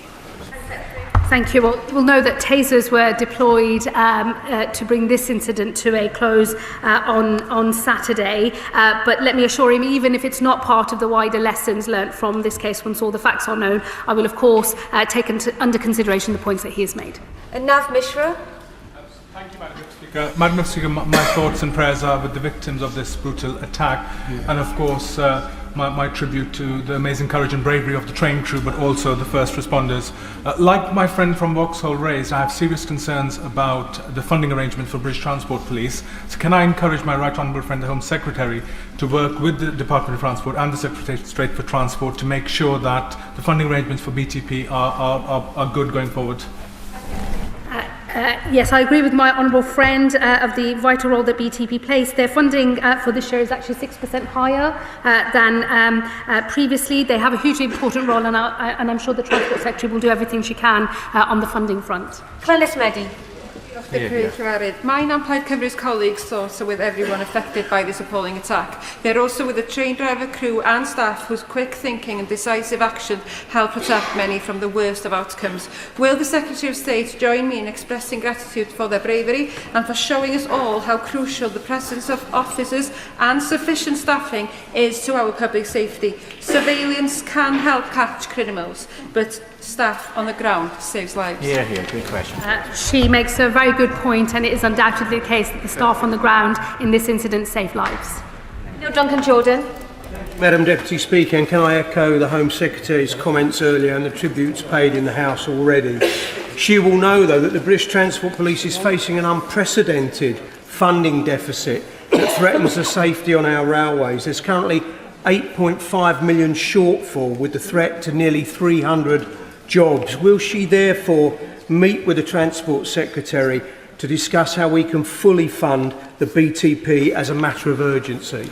Thank you. Well, we'll know that tasers were deployed to bring this incident to a close on Saturday. But let me assure him, even if it's not part of the wider lessons learnt from this case, once all the facts are known, I will, of course, take under consideration the points that he has made. Nav Mishra. Thank you, Madam Speaker. Madam Speaker, my thoughts and prayers are with the victims of this brutal attack, and of course my tribute to the amazing courage and bravery of the train crew, but also the first responders. Like my friend from Vauxhall raised, I have serious concerns about the funding arrangements for British Transport Police. So can I encourage my right honourable friend, the Home Secretary, to work with the Department of Transport and the Secretary of State for Transport to make sure that the funding arrangements for BTP are good going forward? Yes, I agree with my honourable friend of the vital role that BTP plays. Their funding for this year is actually 6% higher than previously. They have a hugely important role, and I'm sure the Transport Secretary will do everything she can on the funding front. Clynnis Meddy. Mine and Plaid Cymru's colleagues' thoughts are with everyone affected by this appalling attack. They're also with the train driver, crew and staff whose quick thinking and decisive action helped protect many from the worst of outcomes. Will the Secretary of State join me in expressing gratitude for their bravery and for showing us all how crucial the presence of officers and sufficient staffing is to our public safety? Surveillance can help catch criminals, but staff on the ground saves lives. Here, good question. She makes a very good point, and it is undoubtedly the case that the staff on the ground in this incident saved lives. Neil Duncan Jordan. Madam Deputy Speaker, and can I echo the Home Secretary's comments earlier and the tributes paid in the House already? She will know, though, that the British Transport Police is facing an unprecedented funding deficit that threatens the safety on our railways. There's currently 8.5 million shortfall, with the threat to nearly 300 jobs. Will she therefore meet with the Transport Secretary to discuss how we can fully fund the BTP as a matter of urgency?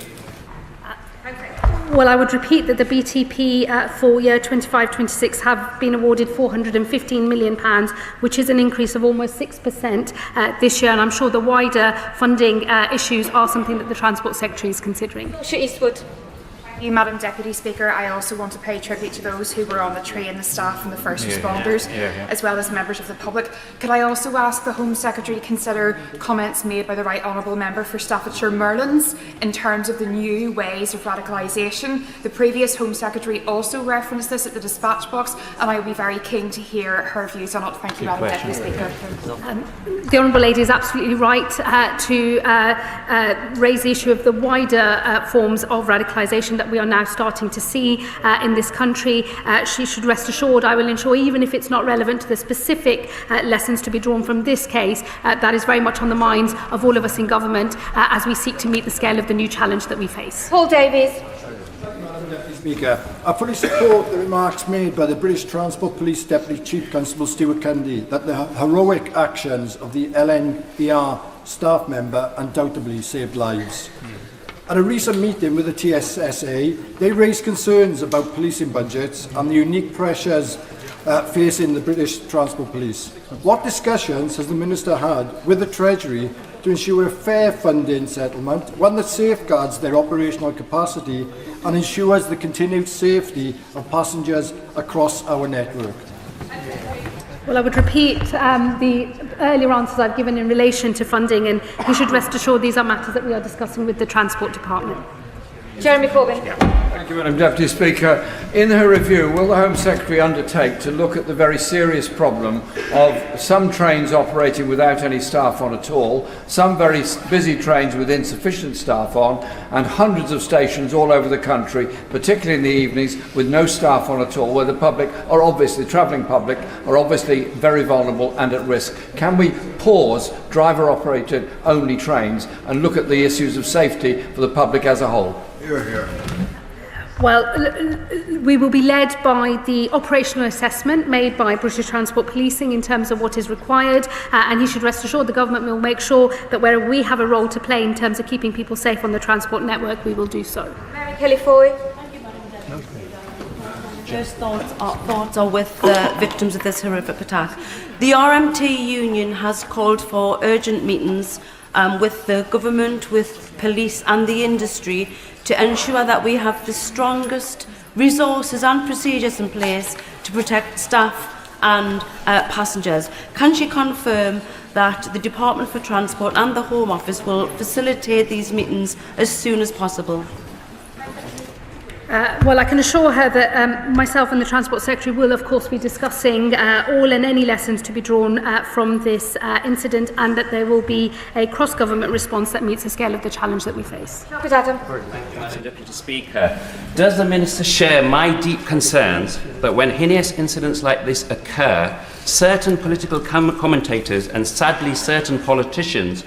Well, I would repeat that the BTP for year 25-26 have been awarded £415 million, which is an increase of almost 6% this year, and I'm sure the wider funding issues are something that the Transport Secretary is considering. Eastwood. Madam Deputy Speaker. I also want to pay tribute to those who were on the train, the staff and the first responders, as well as members of the public. Could I also ask the Home Secretary to consider comments made by the Right Honourable Member for Staffordshire Merlins in terms of the new ways of radicalisation? The previous Home Secretary also referenced this at the dispatch box, and I would be very keen to hear her views on it. Thank you, Madam Deputy Speaker. The Honourable Lady is absolutely right to raise the issue of the wider forms of radicalisation that we are now starting to see in this country. She should rest assured I will ensure, even if it's not relevant to the specific lessons to be drawn from this case, that is very much on the minds of all of us in government as we seek to meet the scale of the new challenge that we face. Paul Davies. Madam Deputy Speaker, I fully support the remarks made by the British Transport Police Deputy Chief Constable Stuart Cundy that the heroic actions of the LNER staff member undoubtedly saved lives. At a recent meeting with the TSSA, they raised concerns about policing budgets and the unique pressures facing the British Transport Police. What discussions has the Minister had with the Treasury to ensure a fair funding settlement, one that safeguards their operational capacity and ensures the continued safety of passengers across our network? Well, I would repeat the earlier answers I've given in relation to funding, and you should rest assured these are matters that we are discussing with the Transport Department. Jeremy Corbyn. Thank you, Madam Deputy Speaker. In her review, will the Home Secretary undertake to look at the very serious problem of some trains operating without any staff on at all, some very busy trains with insufficient staff on, and hundreds of stations all over the country, particularly in the evenings, with no staff on at all, where the public are obviously, travelling public, are obviously very vulnerable and at risk? Can we pause driver-operated only trains and look at the issues of safety for the public as a whole? Well, we will be led by the operational assessment made by British Transport Policing in terms of what is required, and he should rest assured the government will make sure that where we have a role to play in terms of keeping people safe on the transport network, we will do so. Mary Kelly-Foy. First thoughts are with the victims of this horrific attack. The RMT union has called for urgent meetings with the government, with police and the industry to ensure that we have the strongest resources and procedures in place to protect staff and passengers. Can she confirm that the Department for Transport and the Home Office will facilitate these meetings as soon as possible? Well, I can assure her that myself and the Transport Secretary will, of course, be discussing all and any lessons to be drawn from this incident, and that there will be a cross-government response that meets the scale of the challenge that we face. Adam. Madam Deputy Speaker, does the Minister share my deep concerns that when heinous incidents like this occur, certain political commentators and sadly certain politicians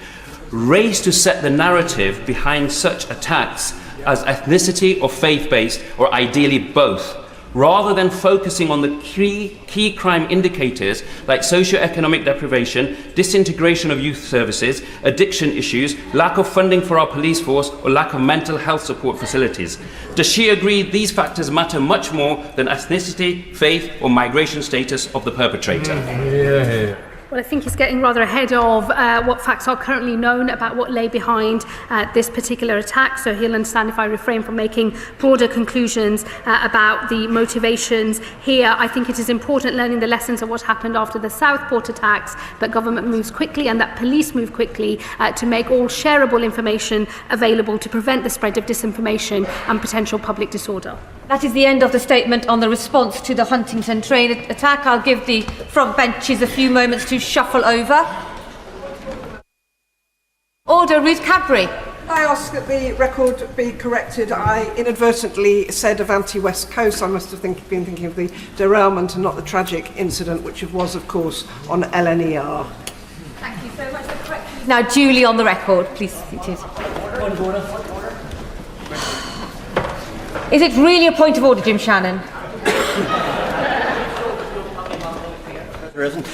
race to set the narrative behind such attacks as ethnicity or faith-based, or ideally both, rather than focusing on the key crime indicators like socio-economic deprivation, disintegration of youth services, addiction issues, lack of funding for our police force, or lack of mental health support facilities? Does she agree these factors matter much more than ethnicity, faith, or migration status of the perpetrator? Well, I think he's getting rather ahead of what facts are currently known about what lay behind this particular attack, so he'll understand if I refrain from making broader conclusions about the motivations here. I think it is important, learning the lessons of what happened after the Southport attacks, that government moves quickly and that police move quickly to make all shareable information available to prevent the spread of disinformation and potential public disorder. That is the end of the statement on the response to the Huntington train attack. I'll give the front benches a few moments to shuffle over. Order, Ruth Cadbury. I ask that the record be corrected. I inadvertently said Avanti West Coast. I must have been thinking of the derailment and not the tragic incident, which was, of course, on LNER. Thank you so much for correcting. Now, duly on the record, please seated. Point of order. Is it really a point of order, Jim Shannon? There isn't.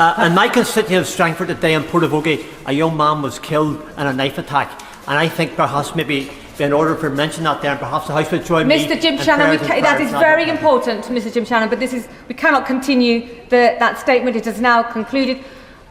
In my constituency of Strangford today in Portavogie, a young man was killed in a knife attack. And I think perhaps maybe in order for mention that there, perhaps the House would join me. Mr. Jim Shannon, that is very important, Mr. Jim Shannon, but we cannot continue that statement. It is now concluded.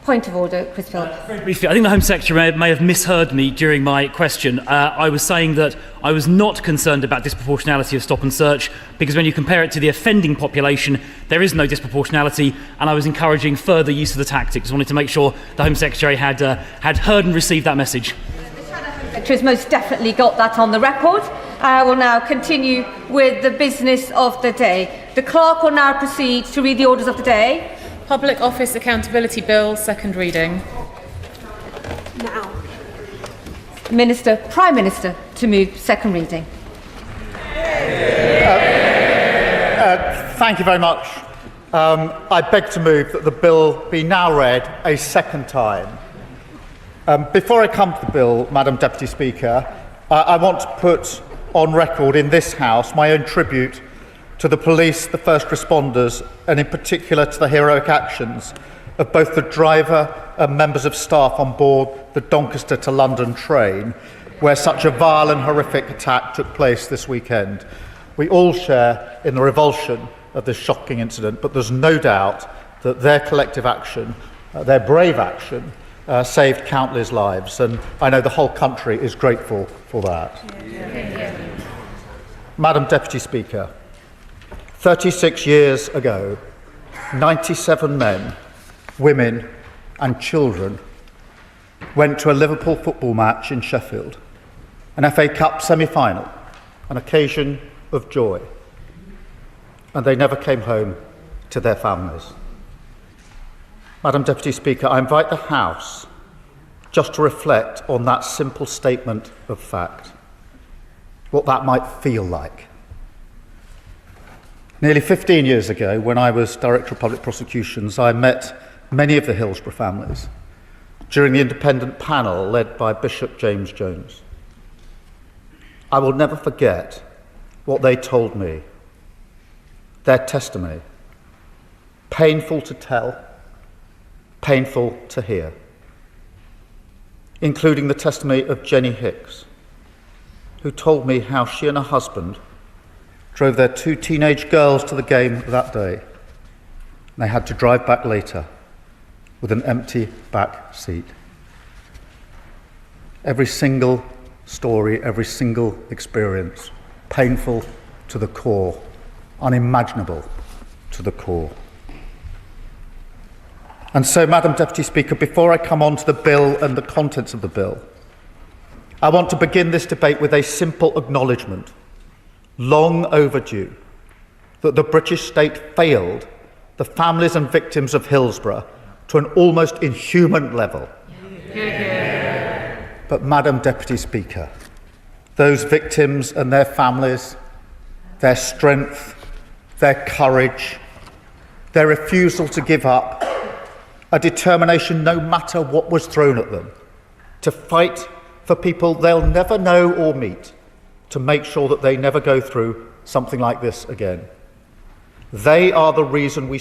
Point of order, Chris Phillips. Very briefly, I think the Home Secretary may have misheard me during my question. I was saying that I was not concerned about disproportionality of stop and search, because when you compare it to the offending population, there is no disproportionality, and I was encouraging further use of the tactics. I wanted to make sure the Home Secretary had heard and received that message. The Home Secretary has most definitely got that on the record. I will now continue with the business of the day. The Clerk will now proceed to read the orders of the day. Public Office Accountability Bill, second reading. Now. Prime Minister to move second reading. Thank you very much. I beg to move that the bill be now read a second time. Before I come to the bill, Madam Deputy Speaker, I want to put on record in this House my own tribute to the police, the first responders, and in particular to the heroic actions of both the driver and members of staff on board the Doncaster to London train, where such a vile and horrific attack took place this weekend. We all share in the revulsion of this shocking incident, but there's no doubt that their collective action, their brave action, saved countless lives, and I know the whole country is grateful for that. Madam Deputy Speaker, 36 years ago, 97 men, women and children went to a Liverpool football match in Sheffield, an FA Cup semi-final, an occasion of joy, and they never came home to their families. Madam Deputy Speaker, I invite the House just to reflect on that simple statement of fact, what that might feel like. Nearly 15 years ago, when I was Director of Public Prosecutions, I met many of the Hillsborough families during the independent panel led by Bishop James Jones. I will never forget what they told me, their testimony, painful to tell, painful to hear, including the testimony of Jenny Hicks, who told me how she and her husband drove their 2 teenage girls to the game that day, and they had to drive back later with an empty back seat. Every single story, every single experience, painful to the core, unimaginable to the core. And so, Madam Deputy Speaker, before I come on to the bill and the contents of the bill, I want to begin this debate with a simple acknowledgement, long overdue, that the British state failed the families and victims of Hillsborough to an almost inhuman level. But, Madam Deputy Speaker, those victims and their families, their strength, their courage, their refusal to give up, a determination no matter what was thrown at them, to fight for people they'll never know or meet, to make sure that they never go through something like this again. They are the reason we